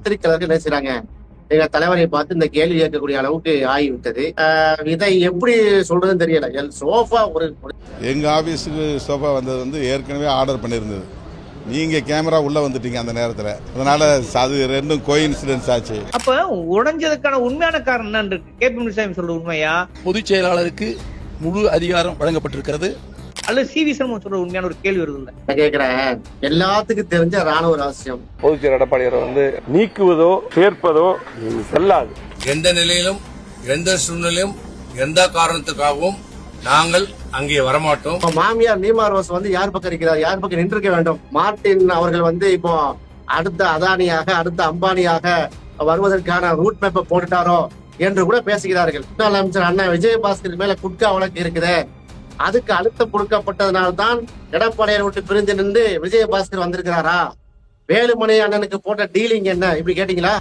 பத்திரிகையாளர்கள் என்ன செய்றாங்க, எங்க தலைவரை பார்த்து இந்த கேள்வி கேட்கக்கூடிய அளவுக்கு ஆகிவிட்டது. இதை எப்படி சொல்றதுன்னு தெரியல. சோஃபா ஒரு எங்க ஆபீஸுக்கு சோஃபா வந்தது வந்து ஏற்கனவே ஆர்டர் பண்ணியிருந்தது. நீங்க கேமரா உள்ள வந்துட்டீங்க அந்த நேரத்துல. அதனால அது ரெண்டும் கோஇன்சிடென்ஸ் ஆச்சு. அப்ப உடைஞ்சதுக்கான உண்மையான காரணம் என்னன்னு இருக்கு? கே.பி. முனுசாமி சொல்ற உண்மையா? பொதுச் செயலாளருக்கு முழு அதிகாரம் வழங்கப்பட்டிருக்கிறது. அல்லது சி.வி. சண்முகம் சொல்ற உண்மையான ஒரு கேள்வி வருது இல்ல? நான் கேட்கிறேன், எல்லாத்துக்கும் தெரிஞ்ச ராணுவ ரகசியம். பொதுச் செயலர் எடப்பாடியாரை நீக்குவதோ சேர்ப்பதோ செல்லாது. எந்த நிலையிலும் எந்த சூழ்நிலையும் எந்த காரணத்துக்காகவும் நாங்கள் அங்கே வரமாட்டோம். மாமியார் நீமா ரோஸ் யார் பக்கம் இருக்கிறார், யார் பக்கம் நின்றுக்க வேண்டும். மார்டின் அவர்கள் இப்போ அடுத்த அதானியாக அடுத்த அம்பானியாக வருவதற்கான ரூட் மேப்பை போட்டுட்டாரோ என்று கூட பேசுகிறார்கள். முன்னாள் அமைச்சர் அண்ணா விஜயபாஸ்கர் மேல குட்கா வழக்கு இருக்குது. அதுக்கு அழுத்தம் கொடுக்கப்பட்டதனால்தான் எடப்பாடியார் விட்டு பிரிந்து நின்று விஜயபாஸ்கர் வந்திருக்கிறாரா? வேலுமணி அண்ணனுக்கு போட்ட டீலிங் என்ன இப்படி கேட்டீங்களா?